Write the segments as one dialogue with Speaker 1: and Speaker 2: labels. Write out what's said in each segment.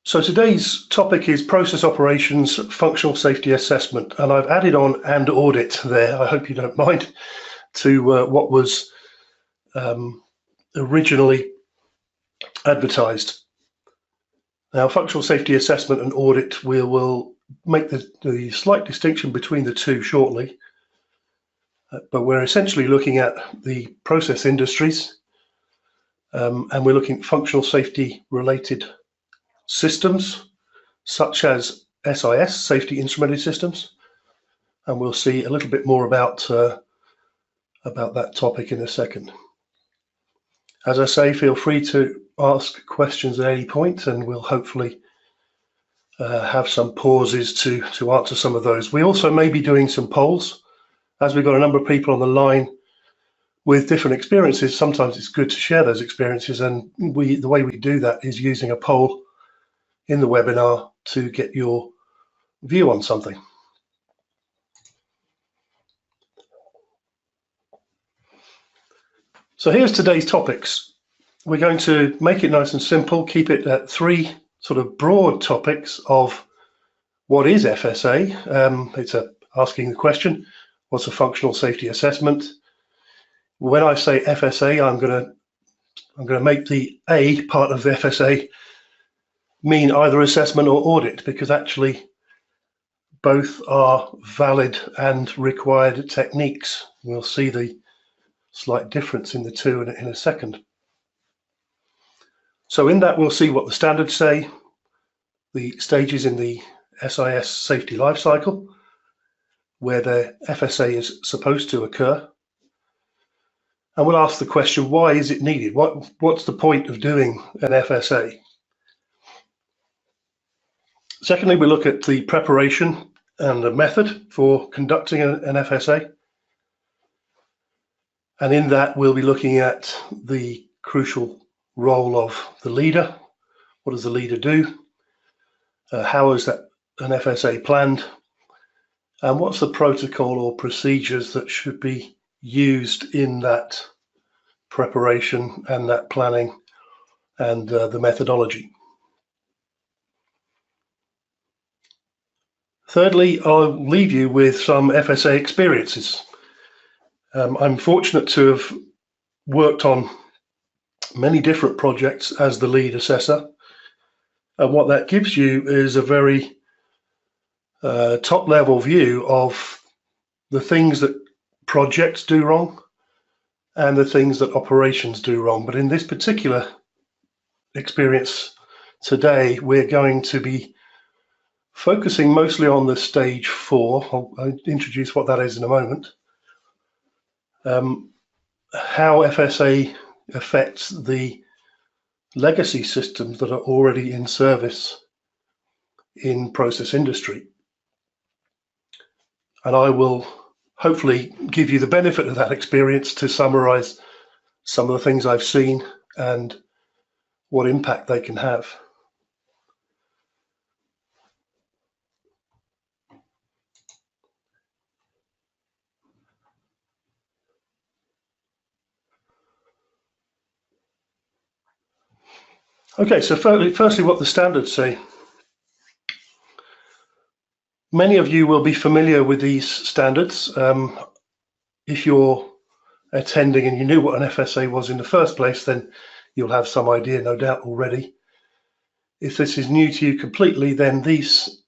Speaker 1: So today's topic is process operations, functional safety assessment, and I've added on and audit there. I hope you don't mind, to what was originally advertised. Now, functional safety assessment and audit, we will make the slight distinction between the two shortly, but we're essentially looking at the process industries, and we're looking at functional safety related systems such as SIS, safety instrumented systems, and we'll see a little bit more about that topic in a second. As I say, feel free to ask questions at any point, and we'll hopefully have some pauses to answer some of those. We also may be doing some polls, as we've got a number of people on the line with different experiences. Sometimes it's good to share those experiences, and the way we do that is using a poll in the webinar to get your view on something. So here's today's topics. We're going to make it nice and simple, keep it at three sort of broad topics of what is FSA. It's asking the question, what's a functional safety assessment? When I say FSA, I'm going to make the A part of the FSA mean either assessment or audit, because actually both are valid and required techniques. We'll see the slight difference in the two in a second. So in that, we'll see what the standards say, the stages in the SIS safety life cycle, where the FSA is supposed to occur. And we'll ask the question, why is it needed? What's the point of doing an FSA? Secondly, we look at the preparation and the method for conducting an FSA. And in that, we'll be looking at the crucial role of the leader. What does the leader do? How is that an FSA planned? And what's the protocol or procedures that should be used in that preparation and that planning and the methodology? Thirdly, I'll leave you with some FSA experiences. I'm fortunate to have worked on many different projects as the lead assessor, and what that gives you is a very top level view of the things that projects do wrong and the things that operations do wrong. But in this particular experience today, we're going to be focusing mostly on the stage 4. I'll introduce what that is in a moment. How FSA affects the legacy systems that are already in service in process industry. And I will hopefully give you the benefit of that experience to summarize some of the things I've seen and what impact they can have. Okay, so firstly, what the standards say. Many of you will be familiar with these standards. If you're attending and you knew what an FSA was in the first place, then you'll have some idea, no doubt, already. If this is new to you completely, then these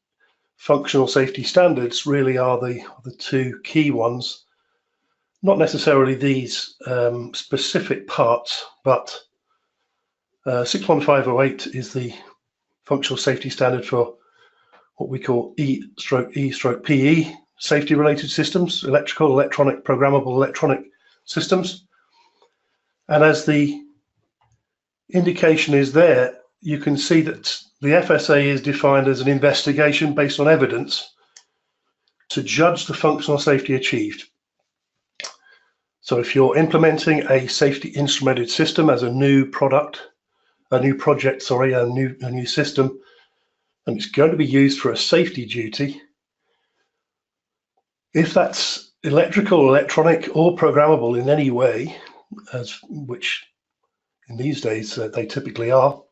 Speaker 1: functional safety standards really are the two key ones. Not necessarily these specific parts, but 61508 is the functional safety standard for what we call E/E/PE, safety related systems, electrical, electronic, programmable electronic systems. And as the indication is there, you can see that the FSA is defined as an investigation based on evidence to judge the functional safety achieved. So if you're implementing a safety instrumented system as a new system, and it's going to be used for a safety duty, if that's electrical, electronic, or programmable in any way, which in these days they typically are,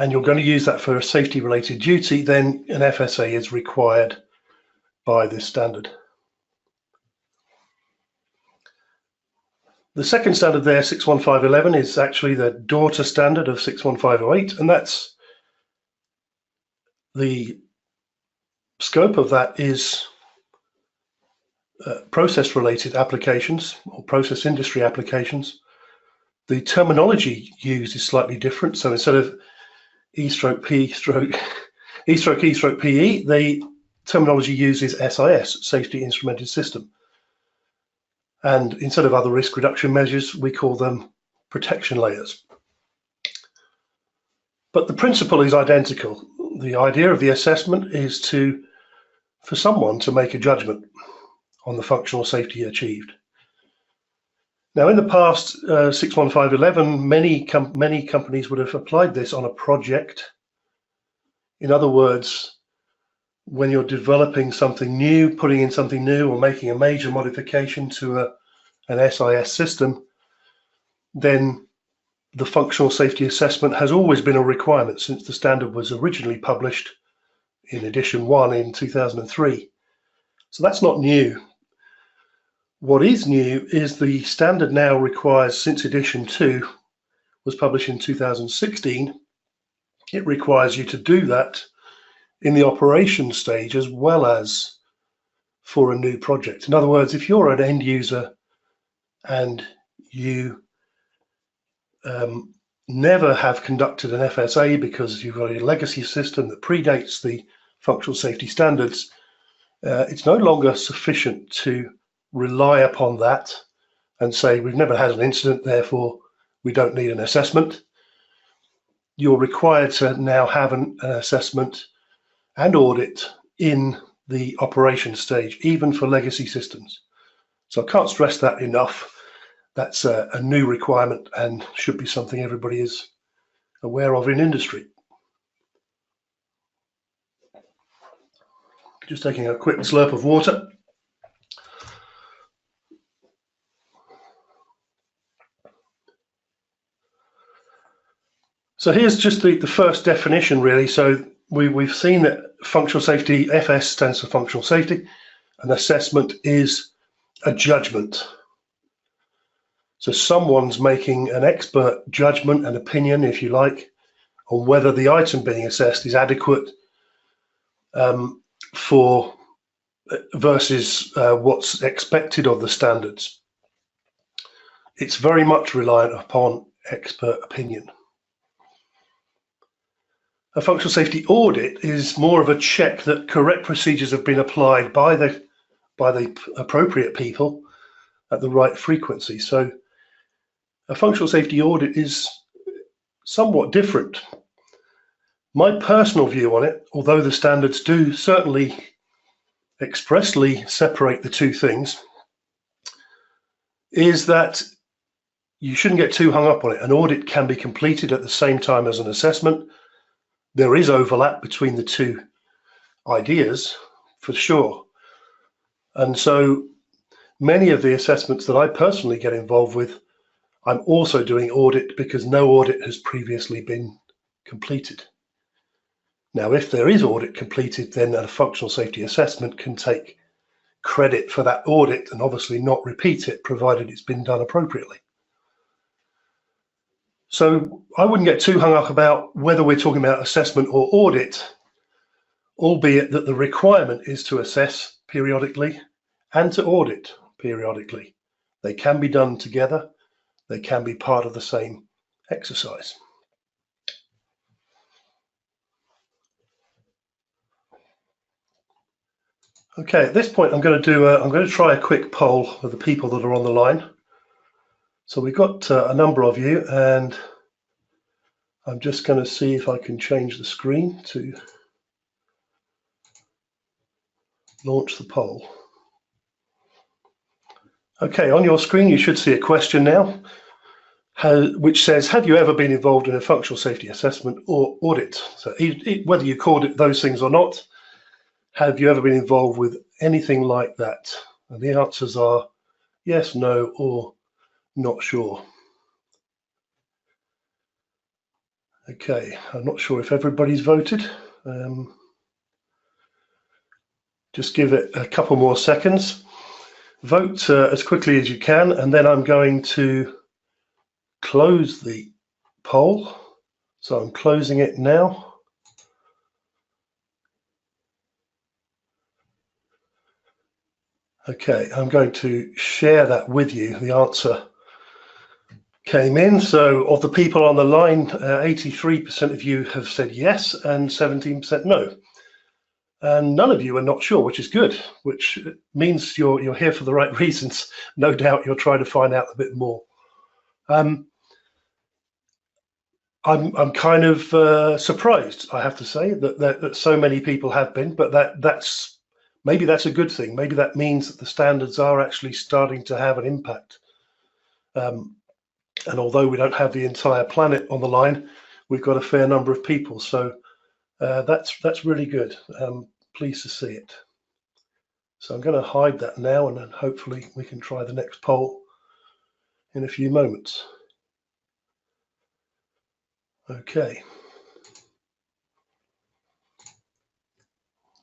Speaker 1: and you're going to use that for a safety related duty, then an FSA is required by this standard. The second standard there, 61511, is actually the daughter standard of 61508, and that's the scope of that is process related applications or process industry applications. The terminology used is slightly different. So instead of E/P/PE, the terminology used is SIS, Safety Instrumented System. And instead of other risk reduction measures, we call them protection layers. But the principle is identical. The idea of the assessment is for someone to make a judgment on the functional safety achieved. Now, in the past, 61511, many companies would have applied this on a project. In other words, when you're developing something new, putting in something new, or making a major modification to an SIS system, then the functional safety assessment has always been a requirement since the standard was originally published in edition 1 in 2003. So that's not new. What is new is the standard now requires, since edition 2 was published in 2016, it requires you to do that in the operation stage as well as for a new project. In other words, if you're an end user and you never have conducted an FSA because you've got a legacy system that predates the functional safety standards, it's no longer sufficient to rely upon that and say we've never had an incident, therefore we don't need an assessment. You're required to now have an assessment and audit in the operation stage, even for legacy systems. So I can't stress that enough. That's a new requirement and should be something everybody is aware of in industry. Just taking a quick slurp of water. So here's just the first definition, really. So we've seen that functional safety, FS stands for functional safety. An assessment is a judgment. So someone's making an expert judgment, an opinion, if you like, on whether the item being assessed is adequate for versus what's expected of the standards. It's very much reliant upon expert opinion. A functional safety audit is more of a check that correct procedures have been applied by the appropriate people at the right frequency. So a functional safety audit is somewhat different. My personal view on it, although the standards do certainly expressly separate the two things, is that you shouldn't get too hung up on it. An audit can be completed at the same time as an assessment. There is overlap between the two ideas, for sure. And so many of the assessments that I personally get involved with, I'm also doing audit because no audit has previously been completed. Now, if there is audit completed, then a functional safety assessment can take credit for that audit and obviously not repeat it, provided it's been done appropriately. So I wouldn't get too hung up about whether we're talking about assessment or audit, albeit that the requirement is to assess periodically and to audit periodically. They can be done together. They can be part of the same exercise. Okay, at this point, I'm going to try a quick poll with the people that are on the line. So we've got a number of you, and I'm just going to see if I can change the screen to launch the poll. Okay, on your screen, you should see a question now, which says, have you ever been involved in a functional safety assessment or audit? So whether you called it those things or not, have you ever been involved with anything like that? And the answers are yes, no, or not sure. Okay, I'm not sure if everybody's voted. Just give it a couple more seconds. Vote as quickly as you can, and then I'm going to close the poll. So I'm closing it now. Okay, I'm going to share that with you. The answer came in. So of the people on the line, 83% of you have said yes and 17% no. And none of you are not sure, which is good, which means you're here for the right reasons. No doubt you're trying to find out a bit more. I'm kind of surprised, I have to say, that so many people have been, but maybe that's a good thing. Maybe that means that the standards are actually starting to have an impact. And although we don't have the entire planet on the line, we've got a fair number of people. So that's really good. Pleased to see it. So I'm going to hide that now, and then hopefully we can try the next poll in a few moments. Okay.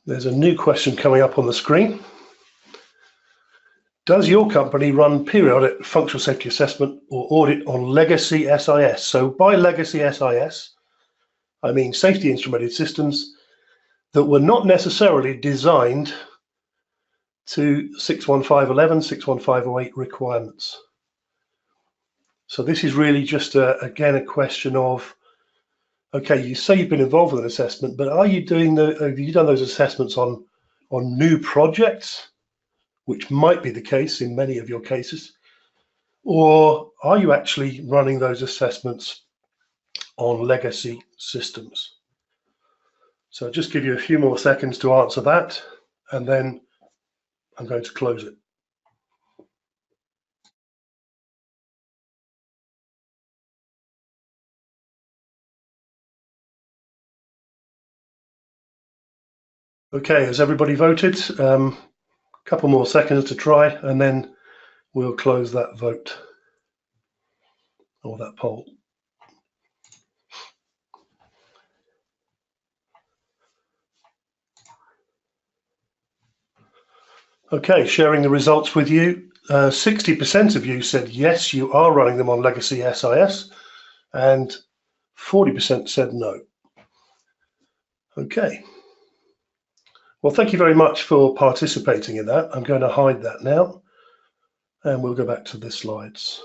Speaker 1: There's a new question coming up on the screen. Does your company run periodic functional safety assessment or audit on legacy SIS? So by legacy SIS, I mean safety instrumented systems that were not necessarily designed to 61511, 61508 requirements. So this is really just, again, a question of, okay, you say you've been involved with an assessment, but have you done those assessments on new projects, which might be the case in many of your cases, or are you actually running those assessments on legacy systems? So I'll just give you a few more seconds to answer that, and then I'm going to close it. Okay, has everybody voted? Couple more seconds to try, and then we'll close that vote or that poll. Okay, sharing the results with you. 60% of you said yes, you are running them on legacy SIS, and 40% said no. Okay. Well, thank you very much for participating in that. I'm going to hide that now, and we'll go back to the slides.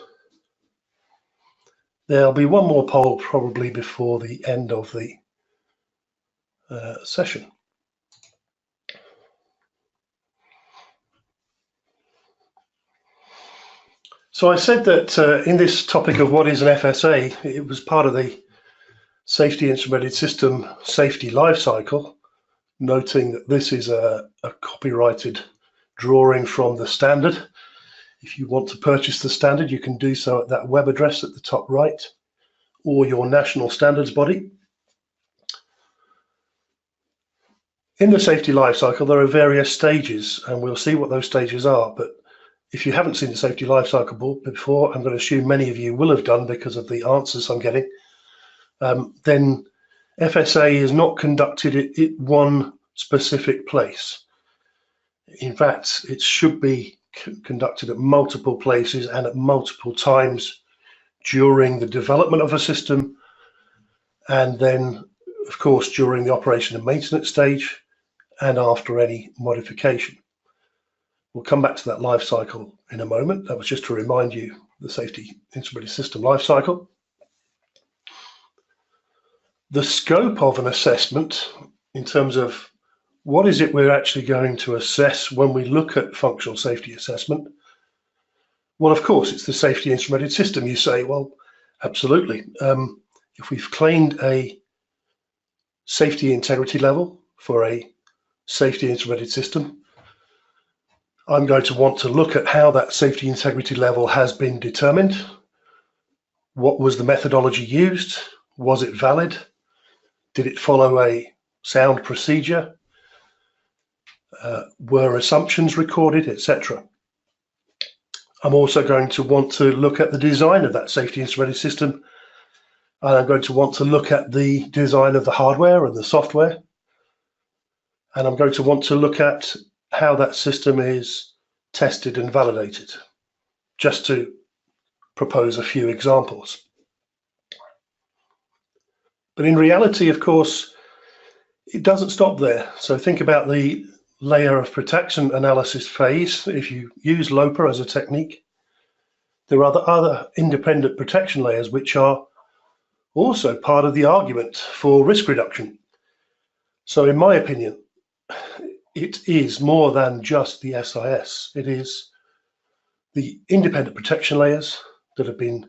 Speaker 1: There'll be one more poll probably before the end of the session. So I said that in this topic of what is an FSA, it was part of the Safety Instrumented System Safety Lifecycle, noting that this is a copyrighted drawing from the standard. If you want to purchase the standard, you can do so at that web address at the top right, or your national standards body. In the safety lifecycle, there are various stages, and we'll see what those stages are. But if you haven't seen the safety lifecycle before, I'm going to assume many of you will have done because of the answers I'm getting. Then FSA is not conducted at one specific place. In fact, it should be conducted at multiple places and at multiple times during the development of a system, and then, of course, during the operation and maintenance stage, and after any modification. We'll come back to that life cycle in a moment. That was just to remind you the safety instrumented system life cycle. The scope of an assessment in terms of what is it we're actually going to assess when we look at functional safety assessment? Well, of course, it's the safety instrumented system. You say, well, absolutely. If we've claimed a safety integrity level for a safety instrumented system, I'm going to want to look at how that safety integrity level has been determined. What was the methodology used? Was it valid? Did it follow a sound procedure? Were assumptions recorded, etc.? I'm also going to want to look at the design of that safety instrumented system And I'm going to want to look at the design of the hardware and the software. And I'm going to want to look at how that system is tested and validated, just to propose a few examples. But in reality, of course, it doesn't stop there. So think about the layer of protection analysis phase. If you use LOPA as a technique, there are other independent protection layers which are also part of the argument for risk reduction. So in my opinion, it is more than just the SIS. It is the independent protection layers that have been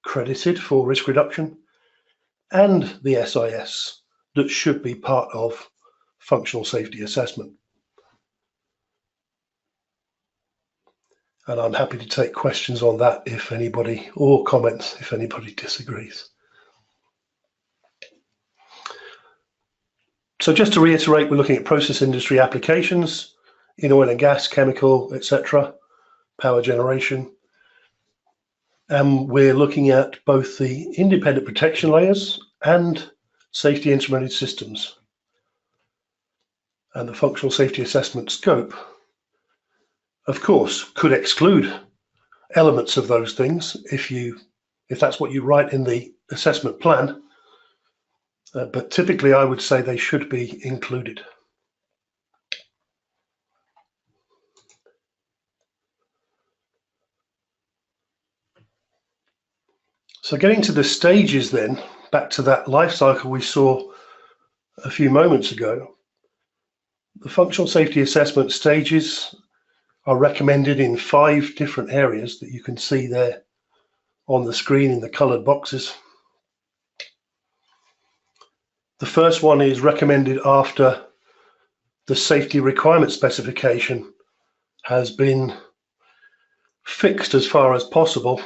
Speaker 1: credited for risk reduction and the SIS that should be part of functional safety assessment. And I'm happy to take questions on that if anybody, or comments if anybody disagrees. So just to reiterate, we're looking at process industry applications in oil and gas, chemical, etc., power generation. And we're looking at both the independent protection layers and safety instrumented systems. And the functional safety assessment scope, of course, could exclude elements of those things if that's what you write in the assessment plan. But typically, I would say they should be included. So getting to the stages then, back to that life cycle we saw a few moments ago, the functional safety assessment stages are recommended in 5 different areas that you can see there on the screen in the colored boxes. The first one is recommended after the safety requirement specification has been fixed as far as possible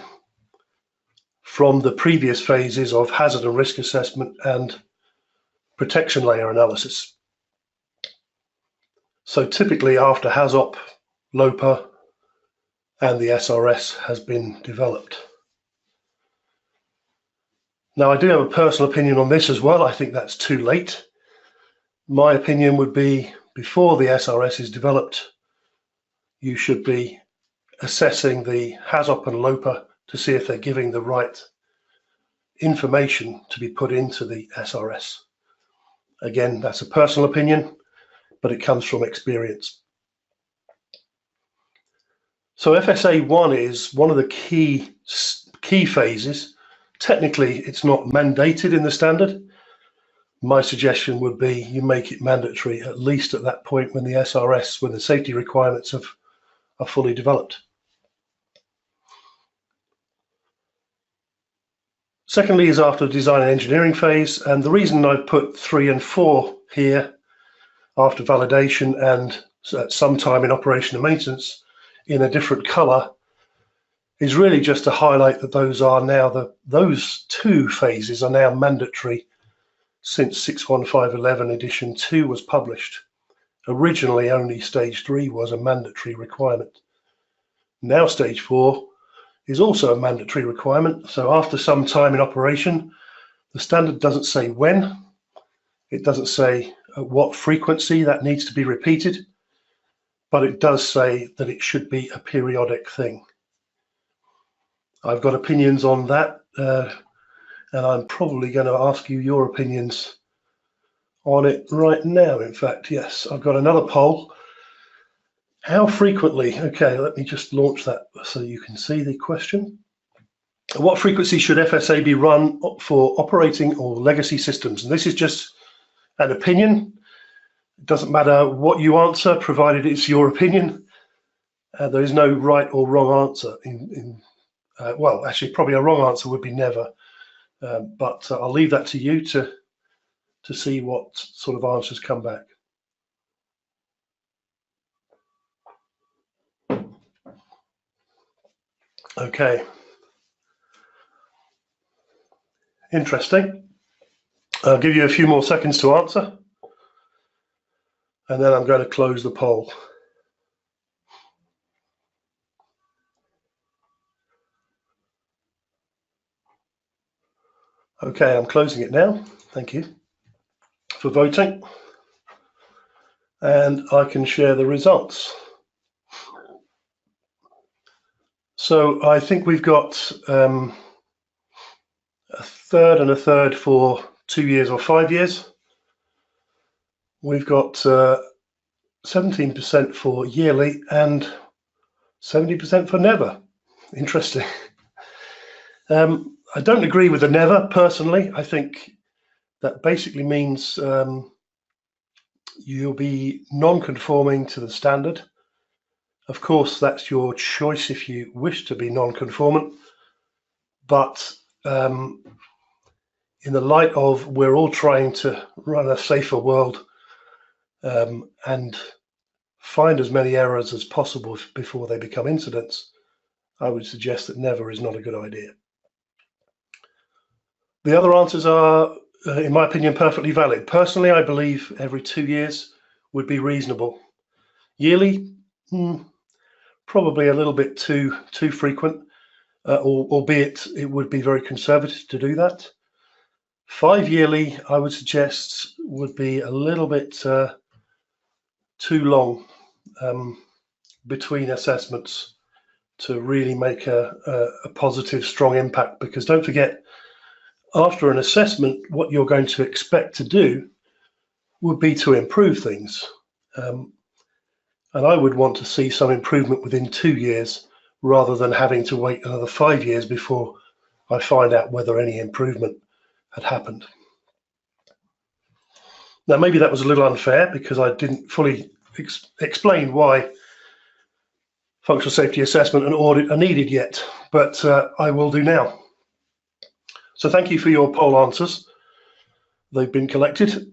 Speaker 1: from the previous phases of hazard and risk assessment and protection layer analysis. So typically after HAZOP, LOPA, and the SRS has been developed. Now, I do have a personal opinion on this as well. I think that's too late. My opinion would be before the SRS is developed, you should be assessing the HAZOP and LOPA to see if they're giving the right information to be put into the SRS. Again, that's a personal opinion, but it comes from experience. So FSA 1 is one of the key phases. Technically, it's not mandated in the standard. My suggestion would be you make it mandatory at least at that point when the SRS, when the safety requirements are fully developed. Secondly is after the design and engineering phase, and the reason I've put 3 and 4 here after validation and at some time in operation and maintenance in a different color is really just to highlight that those 2 phases are now mandatory since 61511 edition 2 was published. Originally only stage 3 was a mandatory requirement. Now stage 4 is also a mandatory requirement. So after some time in operation, the standard doesn't say when, it doesn't say at what frequency that needs to be repeated, but it does say that it should be a periodic thing. I've got opinions on that, and I'm probably going to ask you your opinions on it right now. In fact, yes, I've got another poll. How frequently, okay, let me just launch that so you can see the question. At what frequency should FSA be run for operating or legacy systems? And this is just an opinion. It doesn't matter what you answer, provided it's your opinion. There is no right or wrong answer. Well, actually, probably a wrong answer would be never. But I'll leave that to you to see what sort of answers come back. Okay. Interesting. I'll give you a few more seconds to answer, and then I'm going to close the poll. Okay, I'm closing it now. Thank you for voting. And I can share the results. So I think we've got a third and a third for 2 years or 5 years. We've got 17% for yearly and 70% for never. Interesting. I don't agree with the never personally. I think that basically means you'll be non-conforming to the standard. Of course, that's your choice if you wish to be non-conformant, but in the light of we're all trying to run a safer world and find as many errors as possible before they become incidents, I would suggest that never is not a good idea. The other answers are, in my opinion, perfectly valid. Personally, I believe every 2 years would be reasonable. Yearly, probably a little bit too frequent, albeit it would be very conservative to do that. 5 yearly, I would suggest, would be a little bit too long between assessments to really make a positive, strong impact. Because don't forget, after an assessment, what you're going to expect to do would be to improve things. And I would want to see some improvement within 2 years rather than having to wait another 5 years before I find out whether any improvement had happened. Now, maybe that was a little unfair because I didn't fully explain why functional safety assessment and audit are needed yet, but I will do now. So thank you for your poll answers. They've been collected.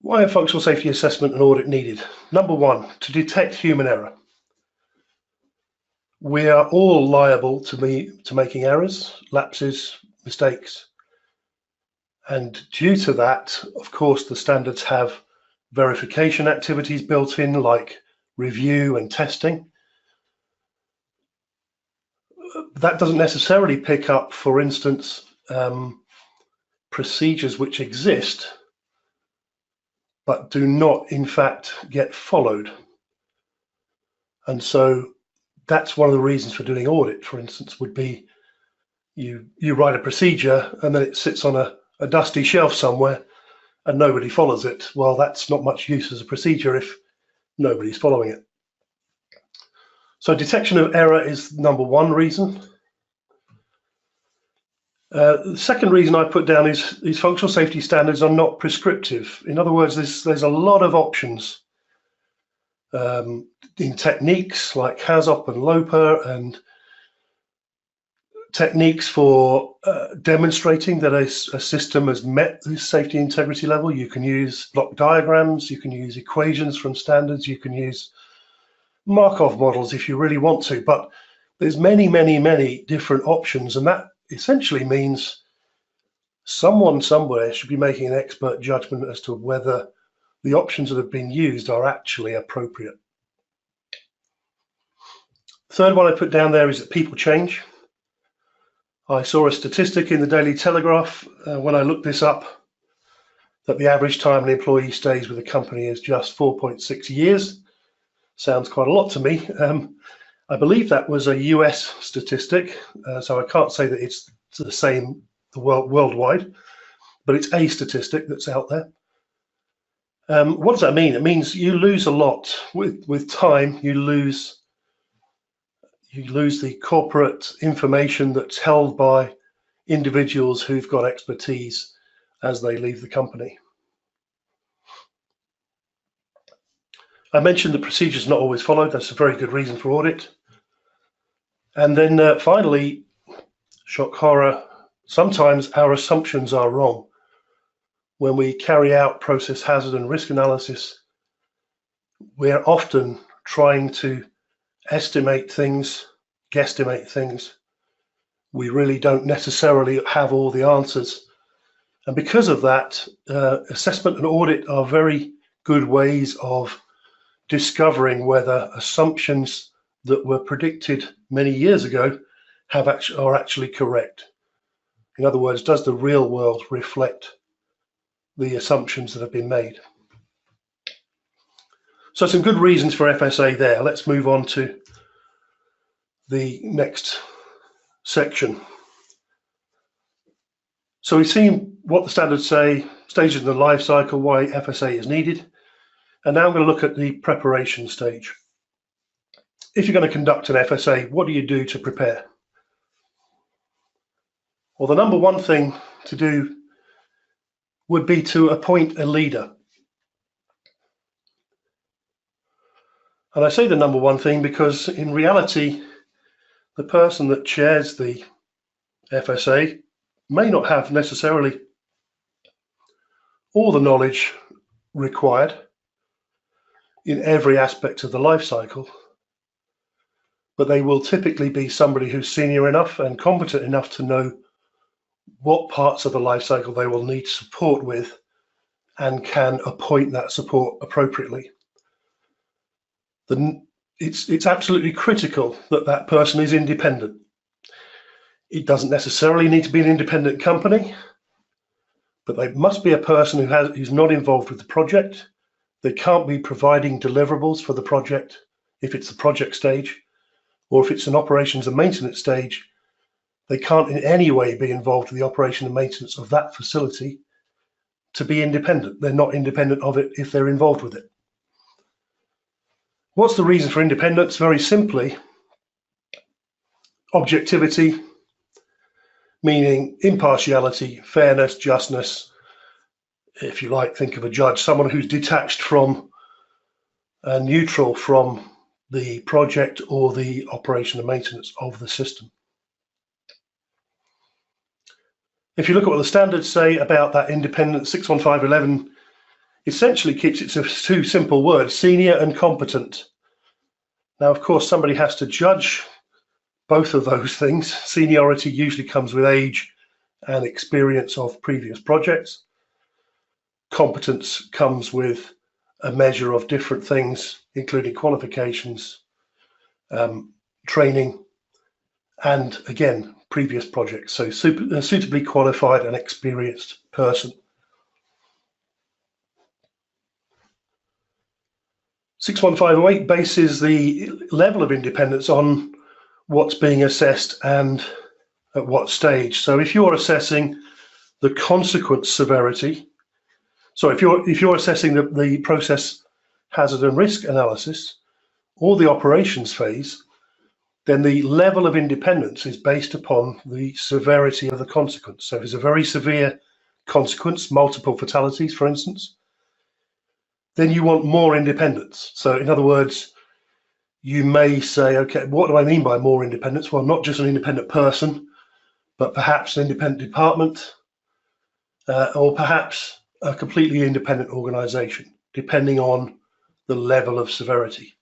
Speaker 1: Why are functional safety assessment and audit needed? Number one, to detect human error. We are all liable to making errors, lapses, mistakes. And due to that, of course, the standards have verification activities built in, like review and testing. That doesn't necessarily pick up, for instance, procedures which exist but do not in fact get followed. And so that's one of the reasons for doing audit, for instance, would be you write a procedure and then it sits on a dusty shelf somewhere and nobody follows it. Well, that's not much use as a procedure if nobody's following it. So detection of error is number one reason. The second reason I put down is these functional safety standards are not prescriptive. In other words, there's a lot of options in techniques like HAZOP and LOPA, and techniques for demonstrating that a system has met this safety integrity level. You can use block diagrams, you can use equations from standards, you can use Markov models if you really want to, but there's many different options, and that essentially means someone somewhere should be making an expert judgment as to whether the options that have been used are actually appropriate. Third one I put down there is that people change. I saw a statistic in the Daily Telegraph when I looked this up that the average time an employee stays with a company is just 4.6 years. Sounds quite a lot to me. I believe that was a US statistic, so I can't say that it's the same worldwide, but it's a statistic that's out there. What does that mean? It means you lose a lot with time. You lose the corporate information that's held by individuals who've got expertise as they leave the company. I mentioned the procedures not always followed. That's a very good reason for audit. And then finally, shock horror, sometimes our assumptions are wrong. When we carry out process hazard and risk analysis, we're often trying to estimate things, guesstimate things. We really don't necessarily have all the answers. And because of that, assessment and audit are very good ways of discovering whether assumptions that were predicted many years ago are actually correct. In other words, does the real world reflect the assumptions that have been made? So some good reasons for FSA there. Let's move on to the next section. So we've seen what the standards say, stages in the life cycle, why FSA is needed. And now I'm going to look at the preparation stage. If you're going to conduct an FSA, what do you do to prepare? Well, the number one thing to do would be to appoint a leader. And I say the number one thing because in reality, the person that chairs the FSA may not have necessarily all the knowledge required in every aspect of the life cycle, but they will typically be somebody who's senior enough and competent enough to know what parts of the life cycle they will need support with and can appoint that support appropriately. It's absolutely critical that that person is independent. It doesn't necessarily need to be an independent company, but they must be a person who's not involved with the project. They can't be providing deliverables for the project if it's the project stage, or if it's an operations and maintenance stage, they can't in any way be involved with the operation and maintenance of that facility to be independent. They're not independent of it if they're involved with it. What's the reason for independence? Very simply, objectivity, meaning impartiality, fairness, justness. If you like, think of a judge, someone who's detached from, neutral from the project or the operation and maintenance of the system. If you look at what the standards say about that independence, 61511 essentially keeps it to two simple words: senior and competent. Now, of course, somebody has to judge both of those things. Seniority usually comes with age and experience of previous projects. Competence comes with a measure of different things, including qualifications, training, and again, previous projects. So suitably qualified and experienced person. 61508 bases the level of independence on what's being assessed and at what stage. So if you're assessing the consequence severity, so if you're assessing the process hazard and risk analysis or the operations phase, then the level of independence is based upon the severity of the consequence. So if it's a very severe consequence, multiple fatalities, for instance, then you want more independence. So in other words, you may say, okay, what do I mean by more independence? Well, not just an independent person, but perhaps an independent department, or perhaps a completely independent organization, depending on the level of severity.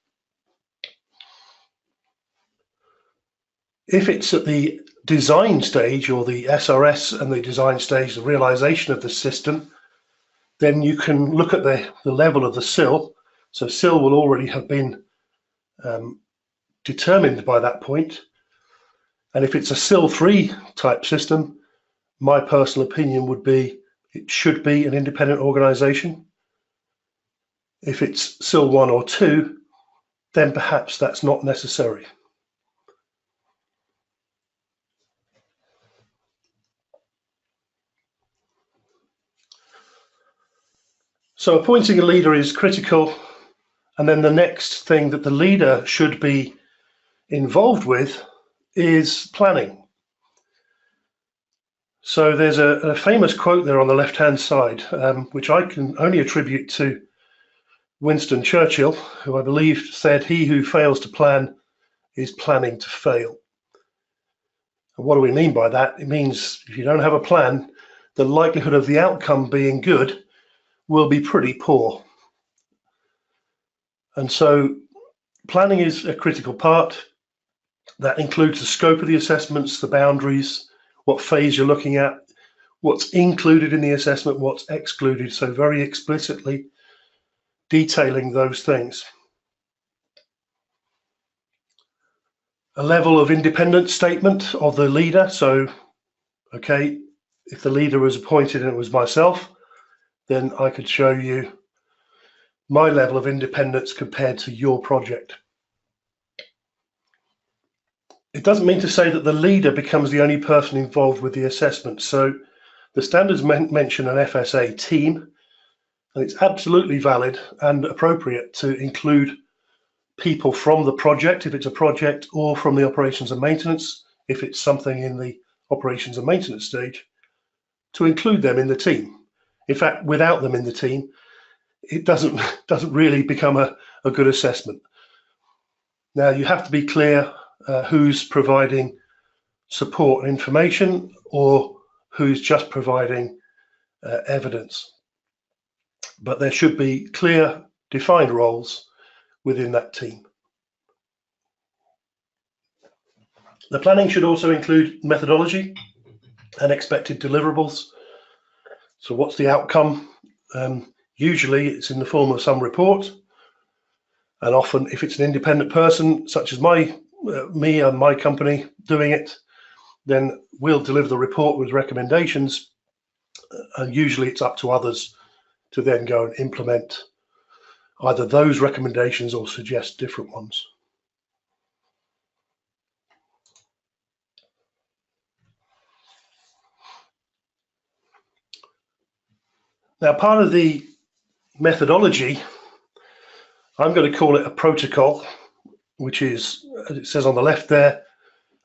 Speaker 1: If it's at the design stage or the SRS and the design stage, the realization of the system, then you can look at the level of the SIL. So SIL will already have been determined by that point. And if it's a SIL 3 type system, my personal opinion would be it should be an independent organization. If it's SIL 1 or 2, then perhaps that's not necessary. So appointing a leader is critical. And then the next thing that the leader should be involved with is planning. So there's a famous quote there on the left-hand side, which I can only attribute to Winston Churchill, who I believe said, "He who fails to plan is planning to fail." And what do we mean by that? It means if you don't have a plan, the likelihood of the outcome being good will be pretty poor. And so planning is a critical part. That includes the scope of the assessments, the boundaries, what phase you're looking at, what's included in the assessment, what's excluded. So very explicitly detailing those things. A level of independence statement of the leader. So, okay, if the leader was appointed and it was myself, then I could show you my level of independence compared to your project. It doesn't mean to say that the leader becomes the only person involved with the assessment. So the standards mention an FSA team, and it's absolutely valid and appropriate to include people from the project, if it's a project, or from the operations and maintenance, if it's something in the operations and maintenance stage, to include them in the team. In fact, without them in the team, it doesn't really become a good assessment. Now, you have to be clear who's providing support and information, or who's just providing evidence. But there should be clear, defined roles within that team. The planning should also include methodology and expected deliverables. So what's the outcome? Usually it's in the form of some report, and often if it's an independent person such as me and my company doing it, then we'll deliver the report with recommendations, and usually it's up to others to then go and implement either those recommendations or suggest different ones. Now, part of the methodology, I'm going to call it a protocol, which is, as it says on the left there,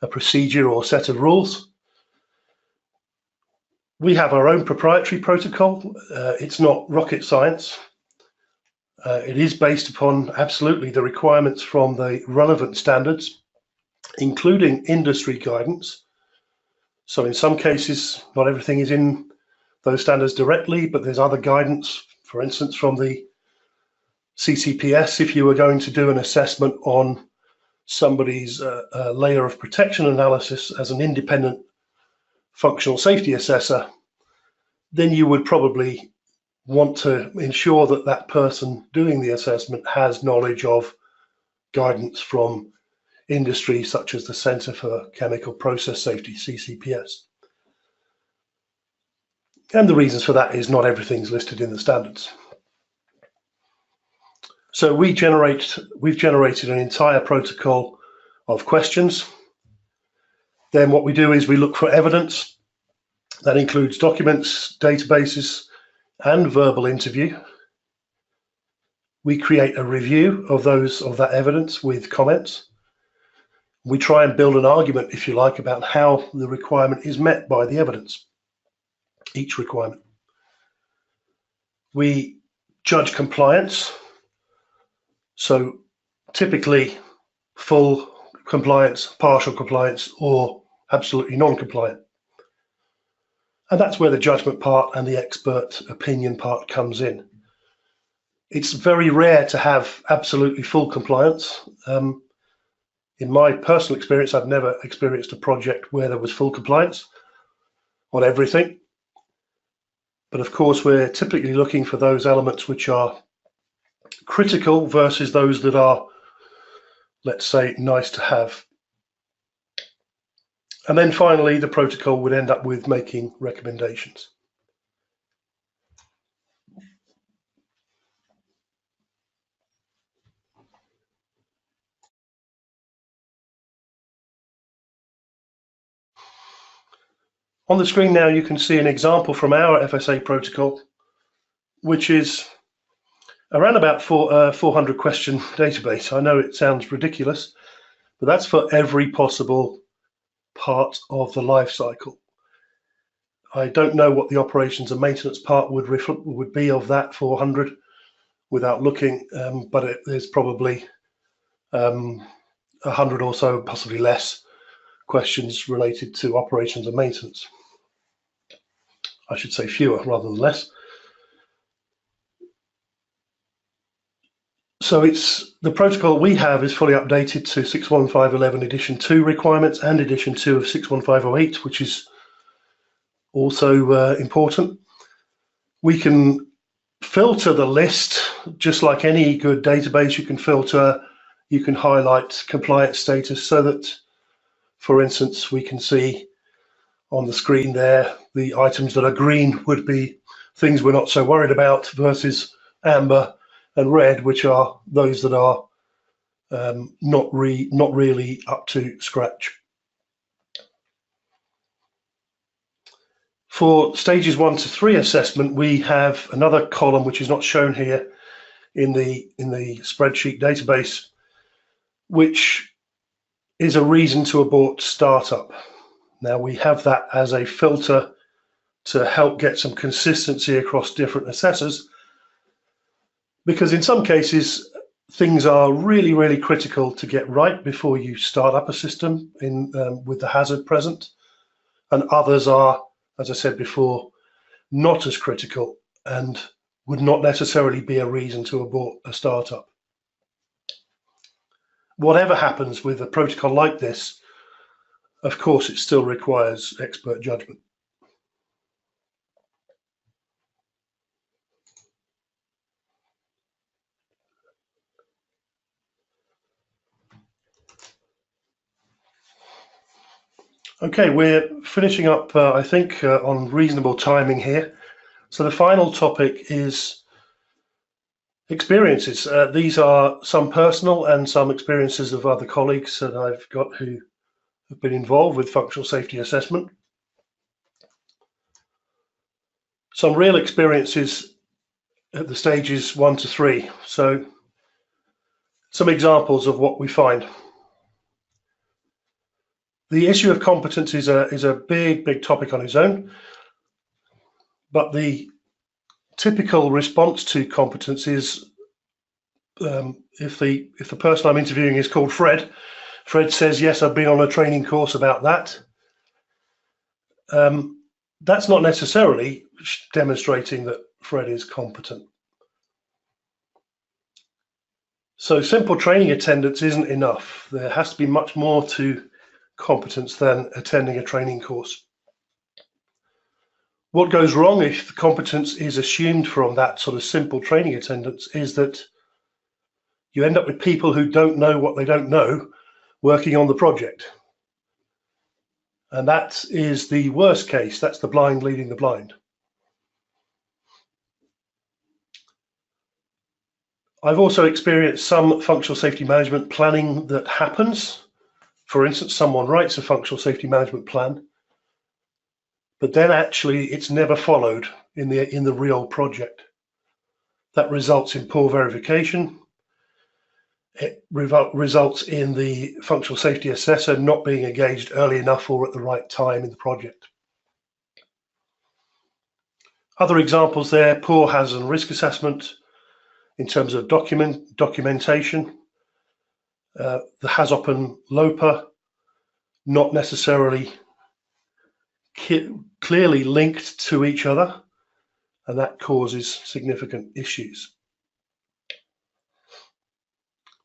Speaker 1: a procedure or set of rules. We have our own proprietary protocol. It's not rocket science. It is based upon absolutely the requirements from the relevant standards, including industry guidance. So in some cases, not everything is in those standards directly, but there's other guidance, for instance, from the CCPS. If you were going to do an assessment on somebody's layer of protection analysis as an independent functional safety assessor, then you would probably want to ensure that that person doing the assessment has knowledge of guidance from industry such as the Centre for Chemical Process Safety, CCPS. And the reasons for that is not everything's listed in the standards. So we've generated an entire protocol of questions. Then what we do is we look for evidence. That includes documents, databases, and verbal interview. We create a review of that evidence with comments. We try and build an argument, if you like, about how the requirement is met by the evidence, each requirement. We judge compliance. So typically full compliance, partial compliance, or absolutely non-compliant. And that's where the judgment part and the expert opinion part comes in. It's very rare to have absolutely full compliance. In my personal experience, I've never experienced a project where there was full compliance on everything. But of course, we're typically looking for those elements which are critical versus those that are, let's say, nice to have. And then finally, the protocol would end up with making recommendations. On the screen now, you can see an example from our FSA protocol, which is around about 400 question database. I know it sounds ridiculous, but that's for every possible part of the life cycle. I don't know what the operations and maintenance part would be of that 400 without looking, but there's probably 100 or so, possibly less, questions related to operations and maintenance. I should say fewer rather than less. So it's the protocol we have is fully updated to 61511 edition 2 requirements and edition 2 of 61508, which is also important. We can filter the list just like any good database. You can filter, you can highlight compliance status so that, for instance, we can see on the screen there. The items that are green would be things we're not so worried about, versus amber and red, which are those that are not really up to scratch. For stages 1 to 3 assessment, we have another column which is not shown here in the spreadsheet database, which is a reason to abort startup. Now, we have that as a filter to help get some consistency across different assessors, because in some cases things are really critical to get right before you start up a system with the hazard present, and others are, as I said before, not as critical and would not necessarily be a reason to abort a startup. Whatever happens with a protocol like this, of course, it still requires expert judgment. Okay, we're finishing up, I think, on reasonable timing here. So the final topic is experiences. These are some personal and some experiences of other colleagues that I've got who have been involved with functional safety assessment. Some real experiences at the stages 1 to 3. So some examples of what we find. The issue of competence is a big topic on its own, but the typical response to competence is, if the person I'm interviewing is called Fred says, yes, I've been on a training course about that. That's not necessarily demonstrating that Fred is competent. So simple training attendance isn't enough. There has to be much more to competence than attending a training course. What goes wrong if the competence is assumed from that sort of simple training attendance is that you end up with people who don't know what they don't know working on the project. And that is the worst case. That's the blind leading the blind. I've also experienced some functional safety management planning that happens. For instance, someone writes a functional safety management plan, but then actually it's never followed in the real project. That results in poor verification. It results in the functional safety assessor not being engaged early enough or at the right time in the project. Other examples there: poor hazard and risk assessment in terms of documentation. The HAZOP and LOPA not necessarily clearly linked to each other, and that causes significant issues.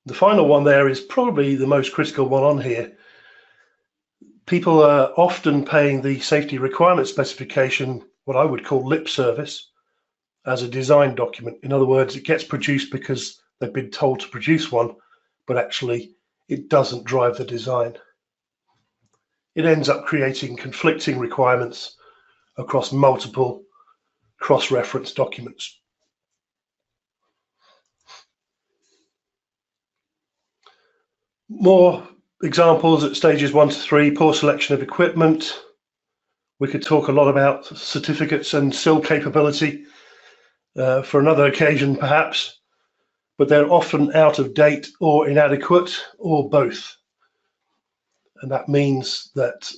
Speaker 1: The final one there is probably the most critical one on here. People are often paying the safety requirement specification what I would call lip service as a design document. In other words, it gets produced because they've been told to produce one, but actually it doesn't drive the design. It ends up creating conflicting requirements across multiple cross-reference documents. More examples at stages 1 to 3: poor selection of equipment. We could talk a lot about certificates and SIL capability for another occasion perhaps, but they're often out of date or inadequate or both. And that means that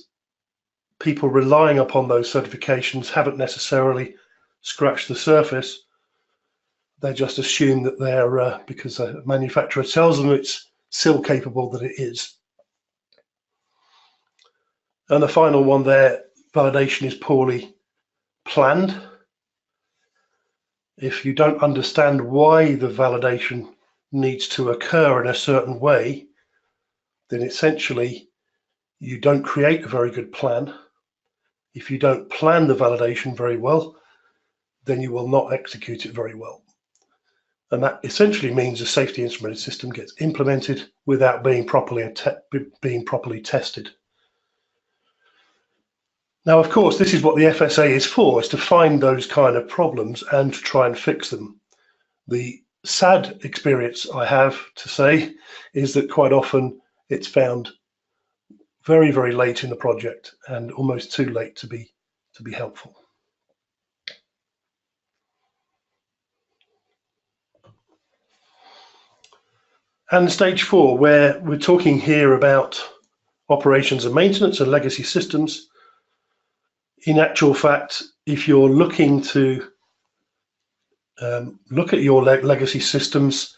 Speaker 1: people relying upon those certifications haven't necessarily scratched the surface. They just assume that they're, because the manufacturer tells them it's SIL capable, that it is. And the final one there, validation is poorly planned. If you don't understand why the validation needs to occur in a certain way, then essentially you don't create a very good plan. If you don't plan the validation very well, then you will not execute it very well. And that essentially means a safety instrumented system gets implemented without being properly tested. Now, of course, this is what the FSA is for, is to find those kind of problems and to try and fix them. The sad experience I have to say is that quite often it's found very, very late in the project and almost too late to be helpful. And stage 4, where we're talking here about operations and maintenance and legacy systems. In actual fact, if you're looking to look at your legacy systems,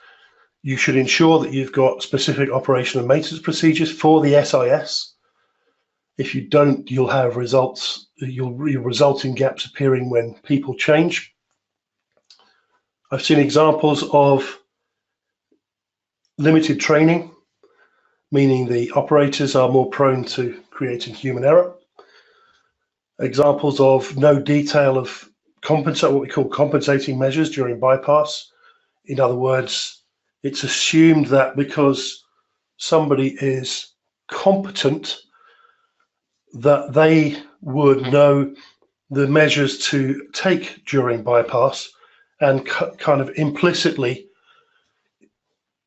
Speaker 1: you should ensure that you've got specific operation and maintenance procedures for the SIS. If you don't, you'll have results, you'll result in gaps appearing when people change. I've seen examples of limited training, meaning the operators are more prone to creating human error. Examples of no detail of what we call compensating measures during bypass. In other words, it's assumed that because somebody is competent, that they would know the measures to take during bypass and kind of implicitly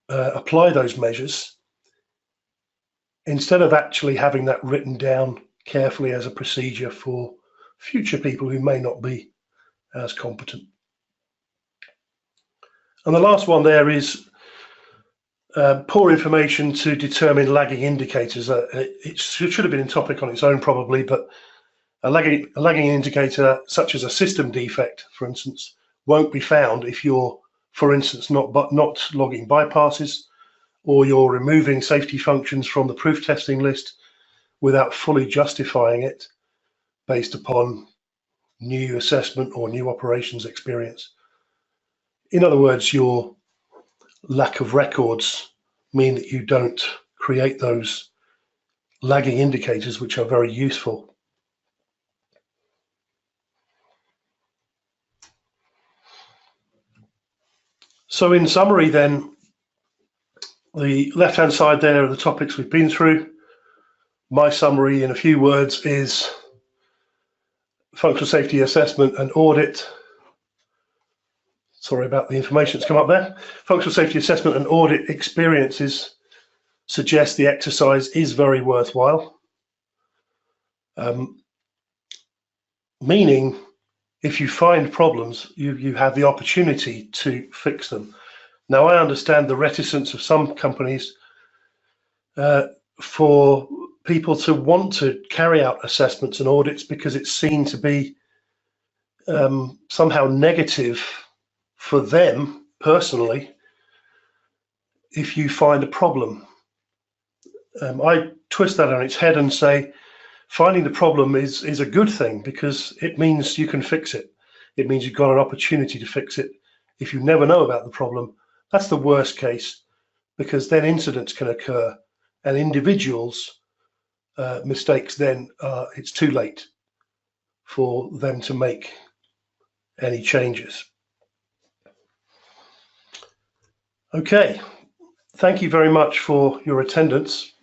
Speaker 1: apply those measures instead of actually having that written down carefully as a procedure for future people who may not be as competent. And the last one there is poor information to determine lagging indicators. It should have been a topic on its own probably, but a lagging indicator such as a system defect, for instance, won't be found if you're, for instance, not logging bypasses, or you're removing safety functions from the proof testing list without fully justifying it based upon new assessment or new operations experience. In other words, your lack of records mean that you don't create those lagging indicators, which are very useful. So in summary then, the left-hand side there are the topics we've been through. My summary in a few words is functional safety assessment and audit. Sorry about the information that's come up there. Functional safety assessment and audit experiences suggest the exercise is very worthwhile. Meaning, if you find problems, you have the opportunity to fix them. Now, I understand the reticence of some companies for people to want to carry out assessments and audits because it's seen to be somehow negative for them personally if you find a problem. I twist that on its head and say finding the problem is a good thing because it means you can fix it. It means you've got an opportunity to fix it. If you never know about the problem, that's the worst case, because then incidents can occur and individuals' mistakes, then it's too late for them to make any changes. Okay, thank you very much for your attendance.